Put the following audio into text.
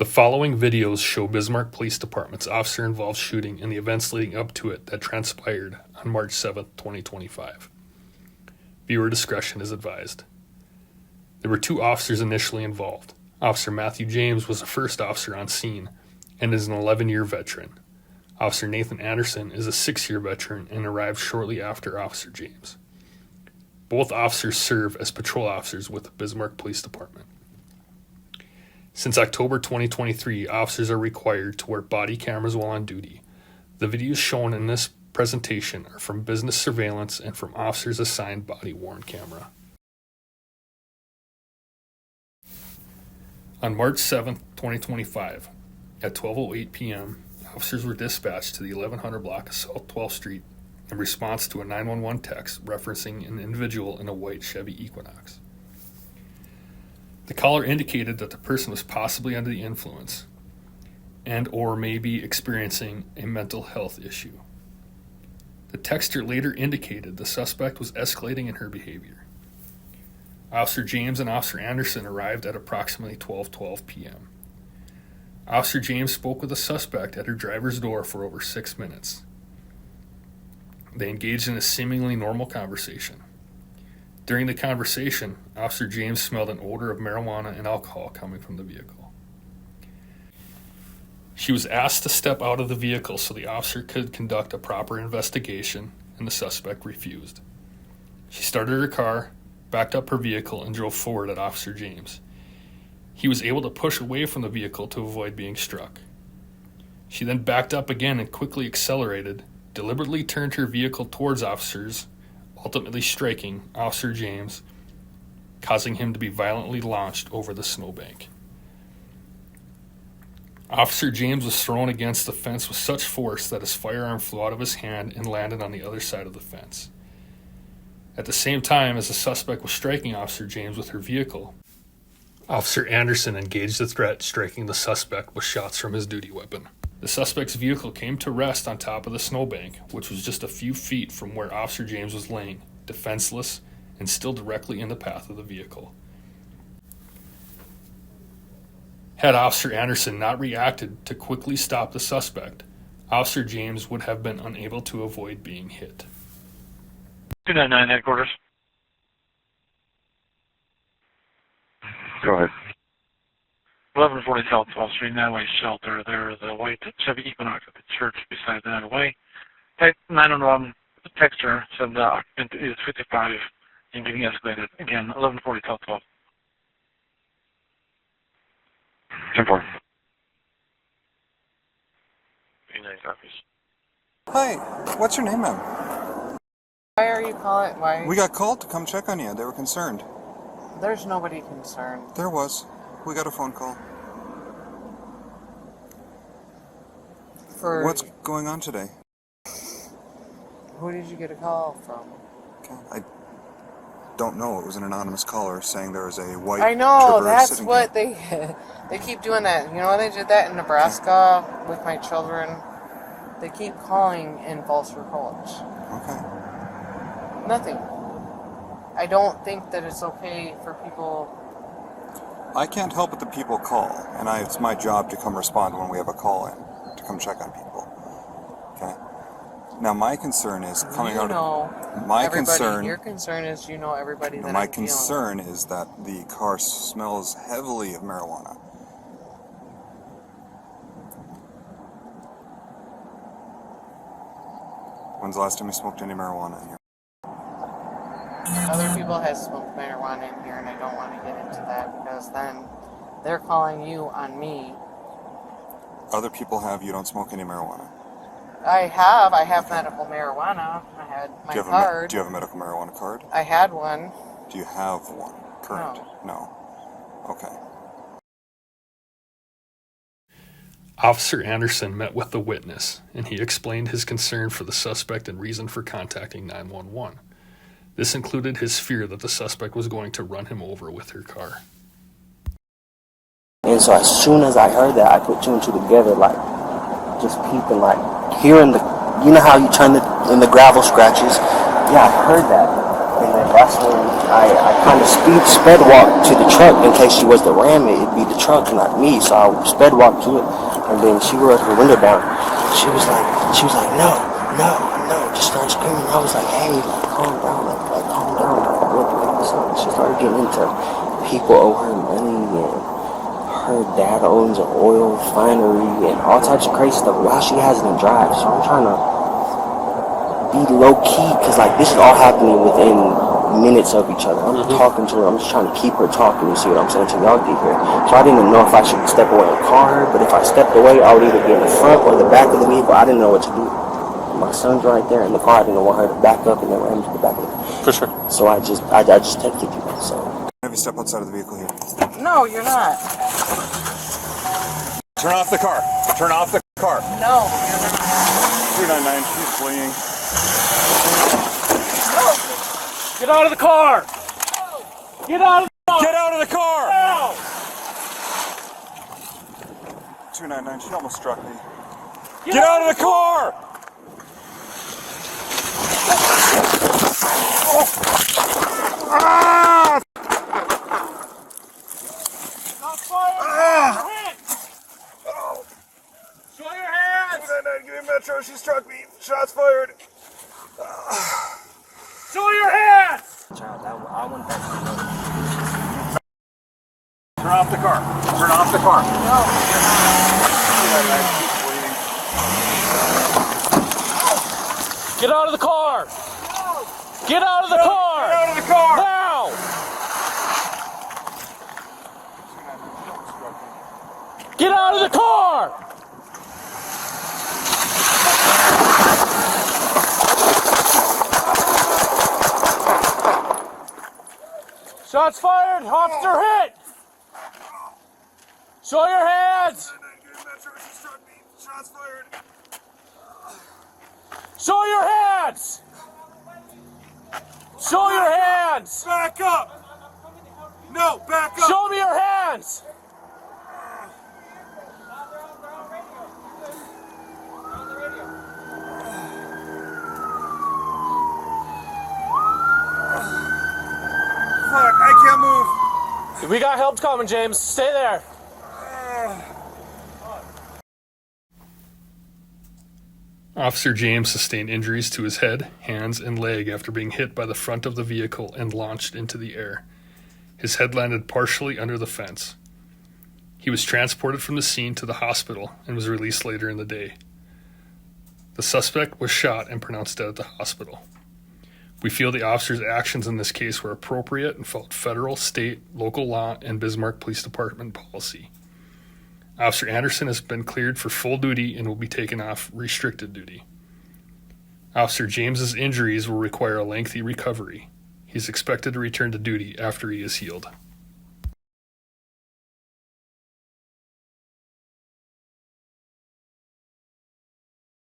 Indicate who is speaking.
Speaker 1: The following videos show Bismarck Police Department's officer-involved shooting and the events leading up to it that transpired on March 7, 2025. Viewer discretion is advised. There were two officers initially involved. Officer Matthew James was the first officer on scene and is an 11-year veteran. Officer Nathan Anderson is a 6-year veteran and arrived shortly after Officer James. Both officers serve as patrol officers with the Bismarck Police Department. Since October 2023, officers are required to wear body cameras while on duty. The videos shown in this presentation are from business surveillance and from officers assigned body-worn camera. On March 7, 2025, at 12:08 p.m., officers were dispatched to the 1100 block of South 12th Street in response to a 911 text referencing an individual in a white Chevy Equinox. The caller indicated that the person was possibly under the influence and or may be experiencing a mental health issue. The texter later indicated the suspect was escalating in her behavior. Officer James and Officer Anderson arrived at approximately 12:12 p.m. Officer James spoke with the suspect at her driver's door for over 6 minutes. They engaged in a seemingly normal conversation. During the conversation, Officer James smelled an odor of marijuana and alcohol coming from the vehicle. She was asked to step out of the vehicle so the officer could conduct a proper investigation, and the suspect refused. She started her car, backed up her vehicle, and drove forward at Officer James. He was able to push away from the vehicle to avoid being struck. She then backed up again and quickly accelerated, deliberately turned her vehicle towards officers, ultimately striking Officer James, causing him to be violently launched over the snowbank. Officer James was thrown against the fence with such force that his firearm flew out of his hand and landed on the other side of the fence. At the same time as the suspect was striking Officer James with her vehicle, Officer Anderson engaged the threat, striking the suspect with shots from his duty weapon. The suspect's vehicle came to rest on top of the snowbank, which was just a few feet from where Officer James was laying, defenseless and still directly in the path of the vehicle. Had Officer Anderson not reacted to quickly stop the suspect, Officer James would have been unable to avoid being hit.
Speaker 2: 299 headquarters.
Speaker 3: Go ahead.
Speaker 2: 1140 South 12th Street, 9-way shelter. There's a white Chevy Equinox at the church beside the 9-way. 911 texter said the occupant is 55 and getting escalated. Again, 1140 South 12th.
Speaker 3: 10-4.
Speaker 2: 89 copies.
Speaker 4: Hi, what's your name, ma'am?
Speaker 5: Why are you calling? Why?
Speaker 4: We got called to come check on you. They were concerned.
Speaker 5: There's nobody concerned.
Speaker 4: There was. We got a phone call. What's going on today?
Speaker 5: Who did you get a call from?
Speaker 4: Okay. I don't know. It was an anonymous caller saying there was a white.
Speaker 5: I know,
Speaker 4: Trooper
Speaker 5: that's
Speaker 4: sitting
Speaker 5: what
Speaker 4: here.
Speaker 5: they keep doing that. You know, they did that in Nebraska with my children. They keep calling in false reports.
Speaker 4: Okay.
Speaker 5: Nothing. I don't think that it's okay for people.
Speaker 4: I can't help it that people call, and it's my job to come respond when we have a call in, to come check on people. Okay? Now, my concern is coming out of... My concern...
Speaker 5: Your concern is you know everybody that
Speaker 4: My
Speaker 5: I'm dealing with.
Speaker 4: concern is that the car smells heavily of marijuana. When's the last time you smoked any marijuana in here?
Speaker 5: Other people have smoked marijuana in here, and I don't want to get into that because then they're calling you on me.
Speaker 4: Other people have, you don't smoke any marijuana?
Speaker 5: I have medical marijuana. I had my card.
Speaker 4: Do you have a medical marijuana card?
Speaker 5: I had one.
Speaker 4: Do you have one current? No. Okay.
Speaker 1: Officer Anderson met with the witness, and he explained his concern for the suspect and reason for contacting 911. This included his fear that the suspect was going to run him over with her car.
Speaker 6: And so as soon as I heard that, I put two and two together, like, just peeping, like, hearing the, you know how you turn in the gravel scratches? Yeah, I heard that. And then That's when I kind of sped walked to the truck in case she was to ram it. It'd be the truck, not me. So I sped walked to it, and then she rolled her window down. She was like, no, just started screaming. I was like, hey, like, calm down, like calm down. What's up? She started getting into people owe her money, and her dad owns an oil refinery, and all types of crazy stuff. While she has it in drive, so I'm trying to be low key, because like this is all happening within minutes of each other. I'm talking to her, I'm just trying to keep her talking, you see what I'm saying, till y'all get here. So I didn't know if I should step away and call her, but if I stepped away, I would either get in the front or the back of the vehicle. I didn't know what to do. My son's right there in the car. I didn't want her to back up and then ram into the back of it.
Speaker 3: For sure.
Speaker 6: So I just texted you. So
Speaker 4: Have you step outside of the vehicle here?
Speaker 5: No, you're not.
Speaker 4: Turn off the car. Turn off the car.
Speaker 5: No, you're not.
Speaker 4: 299, she's fleeing.
Speaker 7: Get out of the car! Get out of the car!
Speaker 4: Get out of the car!
Speaker 7: Now!
Speaker 4: 299, she almost struck me. Get out of the car! Ah!
Speaker 7: Stop firing! Hit! Show your hands!
Speaker 4: 299, give me Metro, she struck me. Shots fired.
Speaker 7: Show your hands!
Speaker 6: child, I want that.
Speaker 4: Turn off the car. Turn off the car.
Speaker 5: No, you're not.
Speaker 7: Get out of the car! Get out of the car!
Speaker 4: Get out of the car!
Speaker 7: Now! Get out of the car! Shots fired! Officer hit! Show your hands!
Speaker 4: Shots fired.
Speaker 7: Show your hands! Show your hands!
Speaker 4: Back up! No, back up!
Speaker 7: Show me your hands!
Speaker 4: Fuck, I can't move.
Speaker 7: We got help coming, James. Stay there.
Speaker 1: Officer James sustained injuries to his head, hands, and leg after being hit by the front of the vehicle and launched into the air. His head landed partially under the fence. He was transported from the scene to the hospital and was released later in the day. The suspect was shot and pronounced dead at the hospital. We feel the officer's actions in this case were appropriate and followed federal, state, local law, and Bismarck Police Department policy. Officer Anderson has been cleared for full duty and will be taken off restricted duty. Officer James's injuries will require a lengthy recovery. He is expected to return to duty after he is healed.